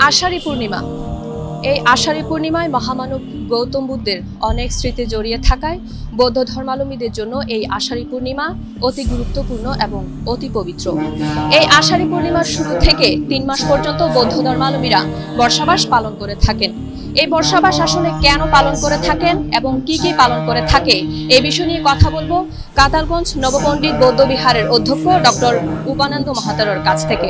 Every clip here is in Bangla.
আষাঢ়ী পূর্ণিমা। এই আষাঢ়ী পূর্ণিমায় মহামানব গৌতম বুদ্ধের অনেক স্মৃতি জড়িয়ে থাকায় বৌদ্ধ ধর্মাবলম্বীদের জন্য এই আষাঢ়ী পূর্ণিমা অতি গুরুত্বপূর্ণ এবং অতি পবিত্র। এই আষাঢ়ী পূর্ণিমার শুরু থেকে 3 মাস পর্যন্ত বৌদ্ধ ধর্মাবলম্বীরা বর্ষাবাস পালন করে থাকেন। এই বর্ষাবাস আসলে কেন পালন করে থাকেন এবং কি কি পালন করে থাকে এই বিষয় নিয়ে কথা বলবো কাতালগঞ্জ নবপণ্ডিত বৌদ্ধ বিহারের অধ্যক্ষ ডক্টর উপানন্দ মহাতারের কাছ থেকে।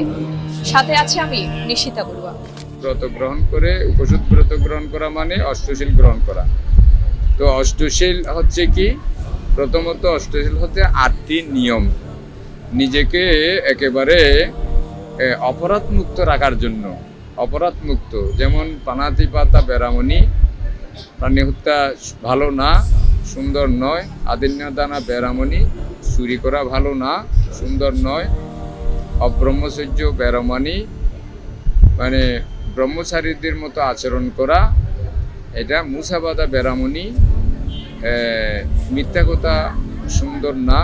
সাথে আছে আমি নিশিতা বড়ুয়া। ব্রত গ্রহণ করে উপসদ ব্রত গ্রহণ করা মানে অষ্টশীল গ্রহণ করা। তো অষ্টশীল হচ্ছে কি, প্রথমত অষ্টশীল হচ্ছে 8টি নিয়ম, নিজেকে একেবারে অপরাধ মুক্ত রাখার জন্য। অপরাধ মুক্ত যেমন পানাতি পাতা বেরামণি, প্রাণী হত্যা ভালো না, সুন্দর নয়। আদিন্য দানা বেরামণি, চুরি করা ভালো না, সুন্দর নয়। অব্রহ্মচর্য বেরামণি মানে ব্রহ্মচারীদের মতো আচরণ করা, এটা মুসাবাদা বেরামণি। মিথ্যা কথা সুন্দর না।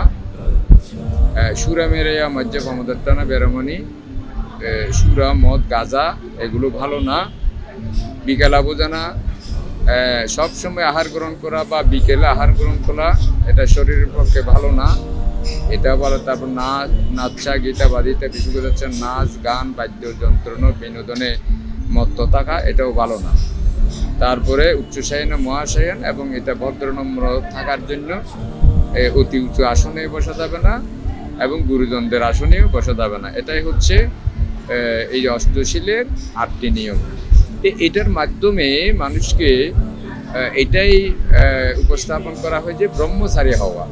সুরা মেরেয়া মজ্জা পমদাত্তানা বেরামণি, সুরা মদ গাঁজা এগুলো ভালো না। বিকেলা বোঝানা, সবসময় আহার গ্রহণ করা বা বিকেলে আহার গ্রহণ করা এটা শরীরের পক্ষে ভালো না, এটা বলো। তারপর নাচা গীতা বাদিতা বিশেষ করে হচ্ছে নাচ গান বাদ্যযন্ত্র বিনোদনে মত্ত থাকা, এটাও ভালো না। তারপরে উচ্চশায়ন মহাশয়ন, এবং এটা ভদ্রনম্র থাকার জন্য অতি উঁচু আসনে বসা যাবে না এবং গুরুজনদের আসনেও বসা যাবে না। এটাই হচ্ছে এই অষ্টশীলের 8টি নিয়ম। এটার মাধ্যমে মানুষকে এটাই উপস্থাপন করা হয় যে ব্রহ্মচারী হওয়া।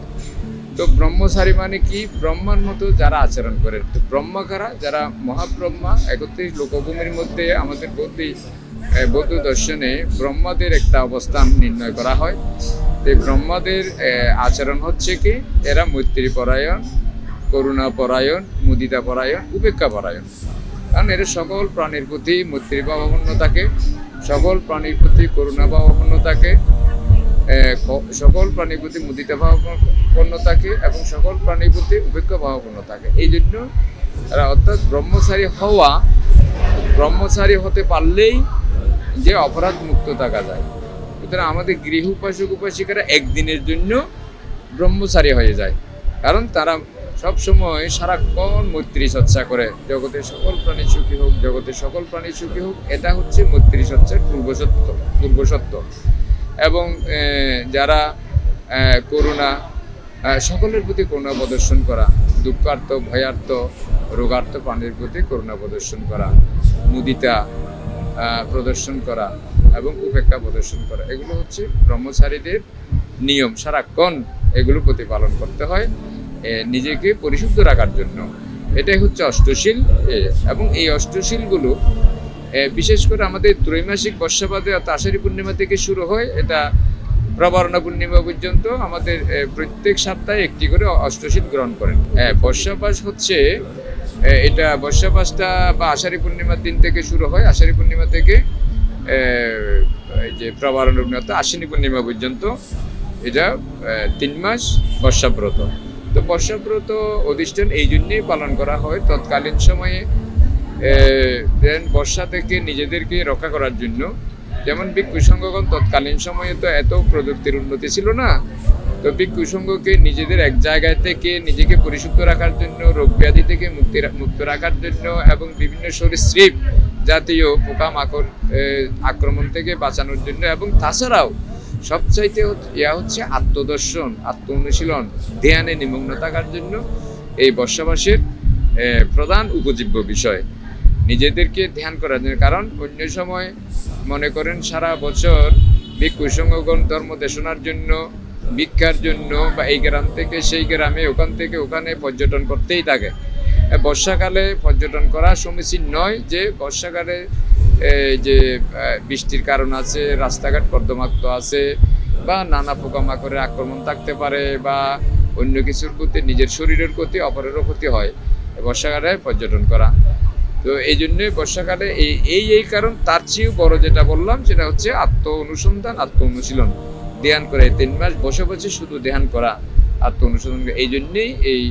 তো ব্রহ্মচারী মানে কি, ব্রহ্মার মতো যারা আচরণ করে। তো ব্রহ্মা কারা, যারা মহাব্রহ্মা। 31 লোকভূমির মধ্যে আমাদের বৌদ্ধ দর্শনে ব্রহ্মাদের একটা অবস্থান নির্ণয় করা হয়। তো ব্রহ্মাদের আচরণ হচ্ছে কি, এরা মৈত্রী পরায়ণ, করুণা পরায়ণ, মুদিতা পরায়ণ, উপেক্ষা পরায়ণ। কারণ এরা সকল প্রাণীর প্রতি মৈত্রী ভাবাপন্ন থাকে, সকল প্রাণীর প্রতি করুণা ভাবাপন্ন থাকে, সকল প্রাণীর প্রতি মুদিতা ভাবাপন্ন থাকে এবং সকল প্রাণীর প্রতি উপেক্ষা ভাবাপন্ন থাকে। এই জন্য এরা, অর্থাৎ ব্রহ্মচারী হতে পারলেই যে অপরাধ মুক্ত থাকা যায়। সুতরাং আমাদের গৃহ উপাসক উপাসিকারা একদিনের জন্য ব্রহ্মচারী হয়ে যায়, কারণ তারা সবসময় সারাক্ষণ মৈত্রী চর্চা করে। জগতের সকল প্রাণী সুখী হোক, জগতের সকল প্রাণী সুখী হোক, এটা হচ্ছে মৈত্রী চর্চার পূর্বসত্য। এবং যারা করুণা, সকলের প্রতি করুণা প্রদর্শন করা, দুঃখার্ত ভয়ার্ত রোগার্ত প্রাণীর প্রতি করুণা প্রদর্শন করা, মুদিতা প্রদর্শন করা এবং উপেক্ষা প্রদর্শন করা, এগুলো হচ্ছে ব্রহ্মচারীদের নিয়ম। সারাক্ষণ এগুলো প্রতিপালন করতে হয় নিজেকে পরিশুদ্ধ রাখার জন্য। এটাই হচ্ছে অষ্টশীল। এবং এই অষ্টশীলগুলো বিশেষ করে আমাদের ত্রৈমাসিক বর্ষাবাদে আষাঢ়ী পূর্ণিমা থেকে শুরু হয়, এটা প্রবরণা পূর্ণিমা পর্যন্ত আমাদের প্রত্যেক সপ্তাহে একটি করে অষ্টশীল গ্রহণ করেন। বর্ষাবাস হচ্ছে, এটা বর্ষাবাসটা বা আষাঢ়ী পূর্ণিমার দিন থেকে শুরু হয়। আষাঢ়ী পূর্ণিমা থেকে এই যে প্রবরণা আশ্বিনী পূর্ণিমা পর্যন্ত এটা 3 মাস বর্ষাব্রত। তো বর্ষাব্রত অধিষ্ঠান এই জন্যেই পালন করা হয় তৎকালীন সময়ে বর্ষা থেকে নিজেদেরকে রক্ষা করার জন্য। যেমন ভিক্ষু সংঘগণ তৎকালীন সময়ে তো এত প্রযুক্তির উন্নতি ছিল না, তো ভিক্ষু সংঘকে নিজেদের এক জায়গায় থেকে নিজেকে পরিশুদ্ধ রাখার জন্য, রোগ ব্যাধি থেকে মুক্ত রাখার জন্য এবং বিভিন্ন সরীসৃপ জাতীয় পোকামাকড় আক্রমণ থেকে বাঁচানোর জন্য, এবং তাছাড়াও সবচাইতে হচ্ছে আত্মদর্শন, আত্ম অনুশীলন, ধ্যানে নিমগ্ন থাকার জন্য এই বর্ষাবাসের প্রধান উপজীব্য বিষয় নিজেদেরকে ধ্যান করার জন্য। কারণ অন্য সময় মনে করেন সারা বছর ভিক্ষু সংঘগণ ধর্ম দেশনার জন্য, ভিক্ষার জন্য বা এই গ্রাম থেকে সেই গ্রামে, ওখান থেকে ওখানে পর্যটন করতেই থাকে। বর্ষাকালে পর্যটন করা সমীচীন নয়, যে বর্ষাকালে যে বৃষ্টির কারণ আছে, রাস্তাঘাট কর্দমাক্ত আছে, বা নানা পোকামাকড়ের আক্রমণ থাকতে পারে, বা অন্য কিছুর প্রতি, নিজের শরীরের প্রতি অপরেরও ক্ষতি হয় বর্ষাকালে পর্যটন করা। তো এই জন্যে বর্ষাকালে এই কারণ। তার চেয়েও বড় যেটা বললাম সেটা হচ্ছে আত্ম অনুসন্ধান, আত্ম অনুশীলন, ধ্যান করে। 3 মাস বসে বসে শুধু ধ্যান করা, আত্ম অনুশীলন। এই জন্যেই এই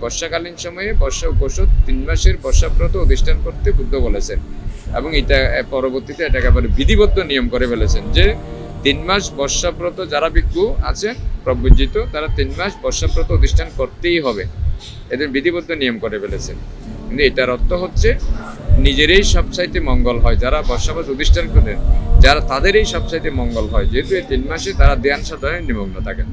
বর্ষাকালীন সময়ে বর্ষা উপসদ 3 মাসের বর্ষাব্রত অধিষ্ঠান করতে বুদ্ধ বলেছেন। এবং এটা পরবর্তীতে এটাকে আবার বিধিবদ্ধ নিয়ম করে ফেলেছেন যে 3 মাস বর্ষাব্রত যারা ভিক্ষু আছেন প্রব্রজিত তারা 3 মাস বর্ষাব্রত অধিষ্ঠান করতেই হবে, এদের বিধিবদ্ধ নিয়ম করে ফেলেছেন। কিন্তু এটার অর্থ হচ্ছে নিজেরই সবচাইতে মঙ্গল হয়, যারা বর্ষাব্রত অধিষ্ঠান করেন যারা তাদেরই সবচাইতে মঙ্গল হয়, যেহেতু এই 3 মাসে তারা ধ্যান সাধনায় নিমগ্ন থাকেন।